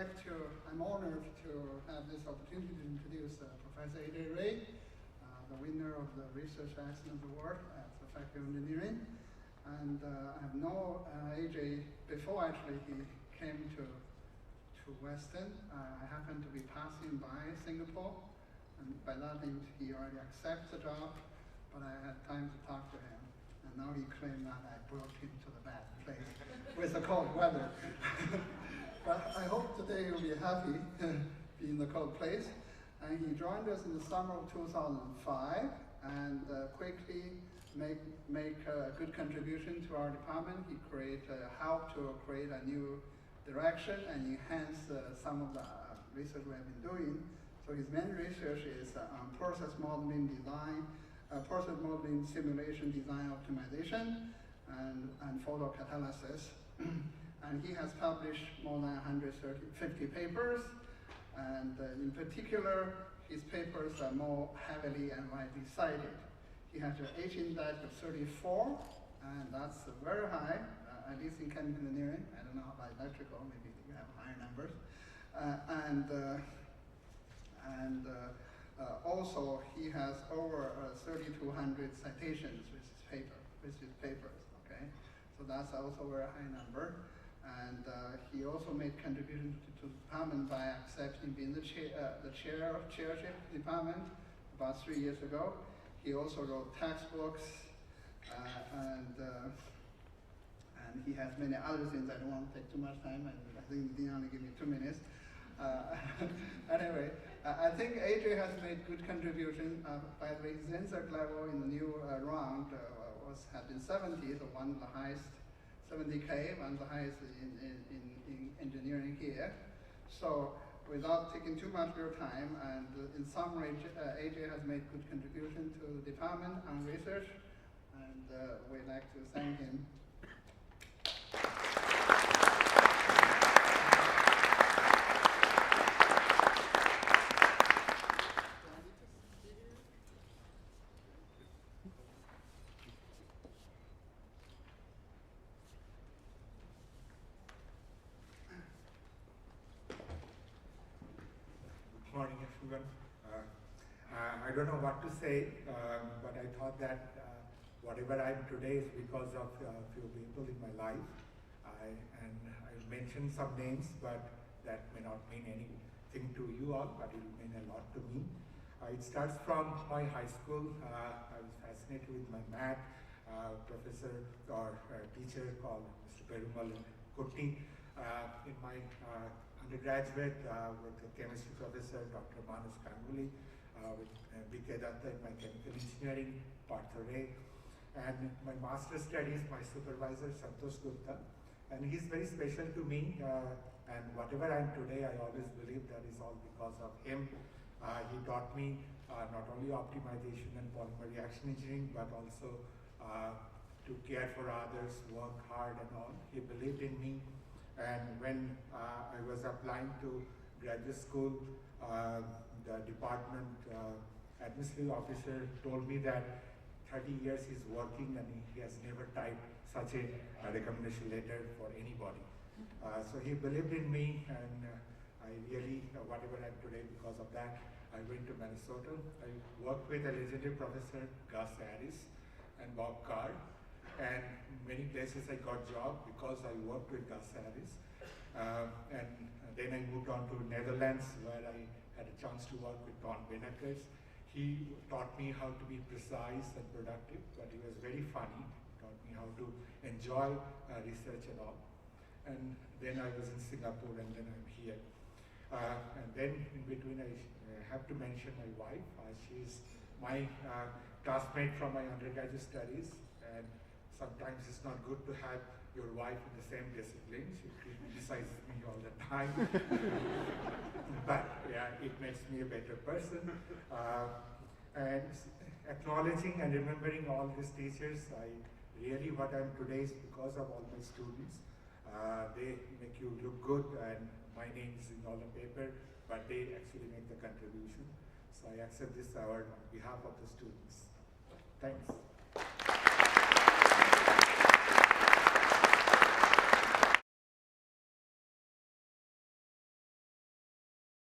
I'm honored to have this opportunity to introduce Professor Ajay Ray, the winner of the Research Excellence Award at the Faculty of Engineering. And I have known Ajay before actually he came to Western. I happened to be passing by Singapore, and by that means he already accepted the job, but I had time to talk to him. And now he claimed that I brought him to the bad place with the cold weather. But I hope today he'll be happy being in the cold place. And he joined us in the summer of 2005 and quickly make a good contribution to our department. He helped to create a new direction and enhance some of the research we have been doing. So his main research is on process modeling design, process modeling simulation design optimization, and photocatalysis. And he has published more than 150 papers, and in particular, his papers are more heavily and widely cited. He has an H index of 34, and that's very high, at least in chemical engineering. I don't know about electrical, maybe you have higher numbers. Also, he has over 3,200 citations with his papers, okay? So that's also a very high number. And he also made contributions to the department by accepting being the chairship department about 3 years ago. He also wrote textbooks, and he has many other things. I don't want to take too much time. I think he only give me 2 minutes. Anyway, I think Ajay has made good contribution. By the way, his NSERC level in the new round had been 70, so one of the highest, 70K, one of the highest in engineering here. So without taking too much of your time, and in summary, Ajay has made good contribution to the department on research, and we'd like to thank him. Good morning, everyone. I don't know what to say, but I thought that whatever I am today is because of a few people in my life. I'll mention some names, but that may not mean anything to you all, but it will mean a lot to me. It starts from my high school. I was fascinated with my math professor or teacher called Mr. Perumal Kutti. In my undergraduate with the chemistry professor, Dr. Manas Ganguly, with B.K. Datta in my chemical engineering, Partha Ray, and my master's studies, my supervisor, Santosh Gupta. And he's very special to me, and whatever I am today, I always believe that is all because of him. He taught me not only optimization and polymer reaction engineering, but also to care for others, work hard and all. He believed in me. And when I was applying to graduate school, the department administrative officer told me that 30 years he's working and he has never typed such a recommendation letter for anybody. So he believed in me, and I really, whatever I'm today because of that, I went to Minnesota. I worked with a legendary professor, Gus Harris and Bob Carr. And many places I got job because I worked with Gus Harris. And then I moved on to Netherlands, where I had a chance to work with Don Benekers. He taught me how to be precise and productive, but he was very funny. He taught me how to enjoy research and all. And then I was in Singapore, and then I'm here. And then in between, I have to mention my wife. She's my classmate from my undergraduate studies. And sometimes it's not good to have your wife in the same discipline. She criticizes me all the time. But yeah, it makes me a better person. And acknowledging and remembering all these teachers, what I'm today is because of all my students. They make you look good, and my name is in all the paper, but they actually make the contribution. So I accept this award on behalf of the students. Thanks.